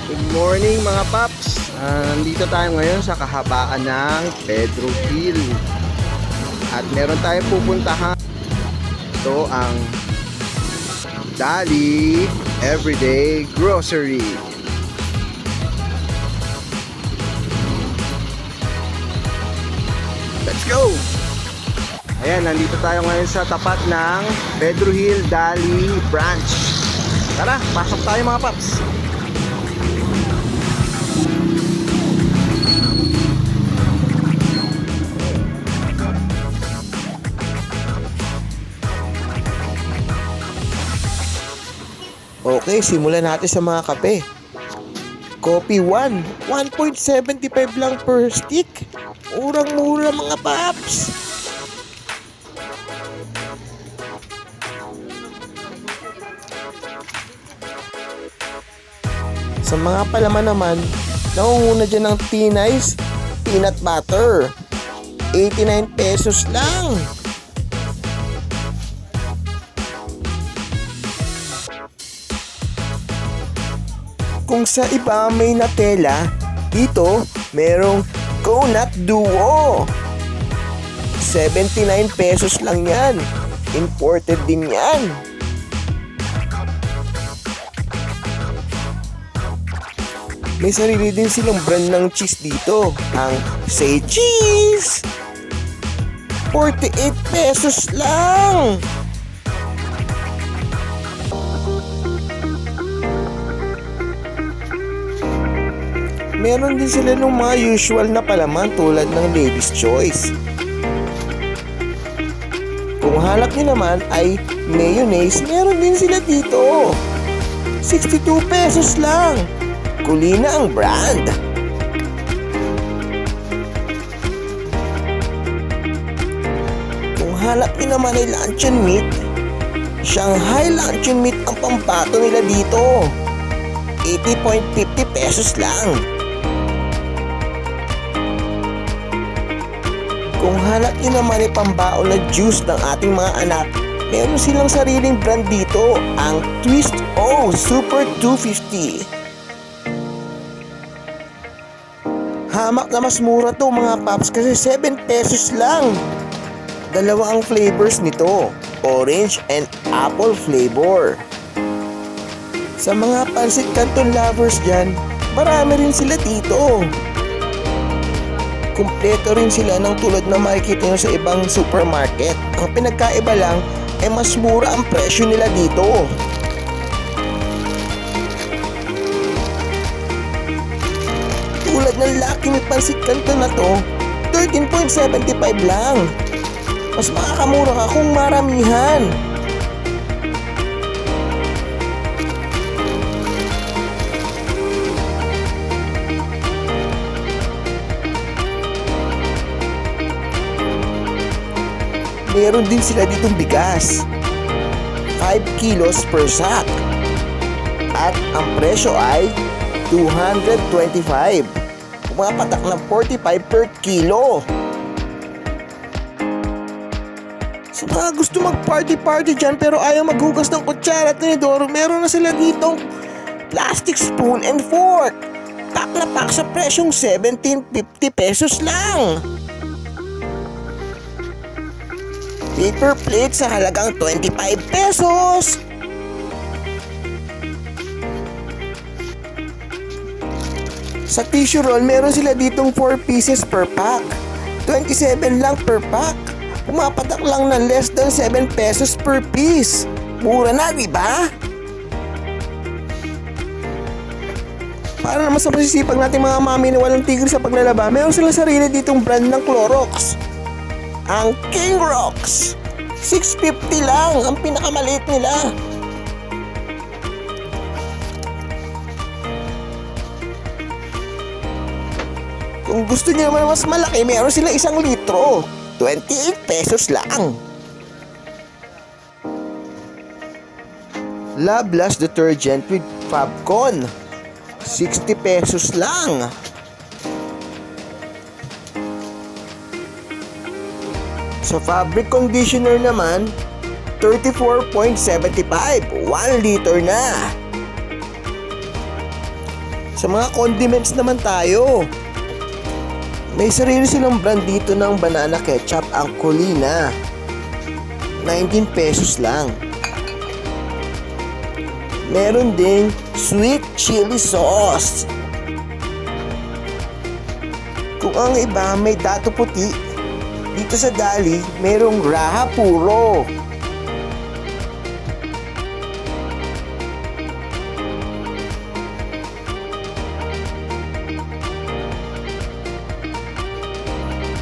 Good morning mga paps. Nandito tayo ngayon sa kahabaan ng Pedro Hill. At meron tayong pupuntahan. Ito ang Dali Everyday Grocery. Let's go! Ayan, nandito tayo ngayon sa tapat ng Pedro Hill Dali Branch. Tara, pasok tayo mga paps. Okay, simulan natin sa mga kape. Coffee 1, 1.75 lang per stick. Murang-mura mga paps. Sa mga palaman naman, nangunguna dyan ng T-Nice Peanut Butter. 89 pesos lang. Kung sa iba may Nutella, dito merong Coconut Duo. 79 pesos lang yan. Imported din yan. May sarili din silang brand ng cheese dito. Ang Say Cheese. 48 pesos lang. Meron din sila ng mga usual na palaman tulad ng Lady's Choice. Kung hanap nyo naman ay mayonnaise, meron din sila dito. 62 pesos lang. Kulina ang brand. Kung hanap nyo naman ay luncheon meat, Shanghai luncheon meat ang pampato nila dito. 80.50 pesos lang. Kung hanap nyo naman ay pambaon na juice ng ating mga anak, meron silang sariling brand dito, ang Twist O Super 250. Hamak na mas mura to mga paps kasi 7 pesos lang. Dalawa ang flavors nito, orange and apple flavor. Sa mga pansit canton lovers dyan, marami rin sila dito. Kumpleto rin sila ng tulad na makikita nyo sa ibang supermarket. Ang pinagkaiba lang ay mas mura ang presyo nila dito. Tulad ng Lucky Me Pansit Canton na to, 13.75 lang. Mas makakamura ka kung maramihan. Meron din sila ditong bigas, 5 kilos per sack. At ang presyo ay 225. Pumapatak ng 45 per kilo. Sa mga gusto mag-party dyan pero ayaw maghugas ng kutsara at tinidor, meron na sila ditong plastic spoon and fork. Pack na pack sa presyong 17.50 pesos lang. Paper plate sa halagang 25 pesos. Sa tissue roll, meron sila ditong 4 pieces per pack. 27 lang per pack. Pumapatak lang ng less than 7 pesos per piece. Mura na, di ba? Para naman sa masisipag nating mga mami na walang tigil sa paglalaba, meron silang sarili ditong brand ng Clorox. Ang King Rocks, 650 lang ang pinakamaliit nila. Kung gusto niyo naman mas malaki, meron sila 1 litro, 28 pesos lang. Love Last Detergent with Fabcon, 60 pesos lang. Sa fabric conditioner naman, 34.75, 1 liter na. Sa mga condiments naman tayo. May sarili silang brand dito ng banana ketchup, ang Colina. 19 pesos lang. Meron ding sweet chili sauce. Kung ang iba may dato puti, dito sa Dali merong raha puro.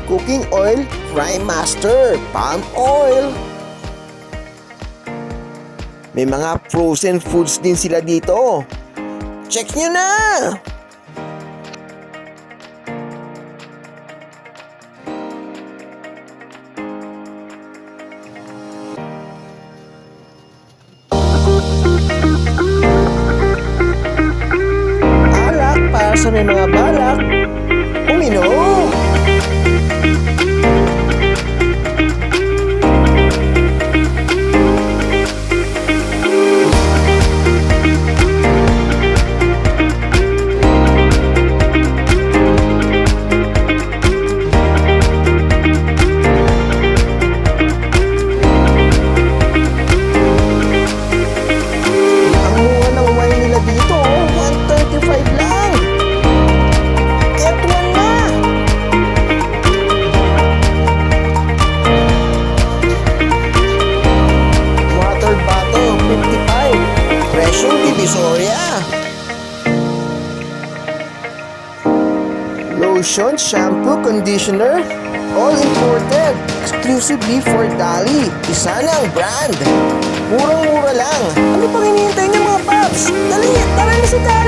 Cooking oil, Fry Master, palm oil. May mga frozen foods din sila dito. Check nyo na! Alak para sa may mga balak. Uminom! Lotion, shampoo, conditioner, all imported, exclusively for Dali. Isa na ang brand. Murang-mura lang. Ano pang hinihintay niyo mga paps? Dali, tara na sa Dali!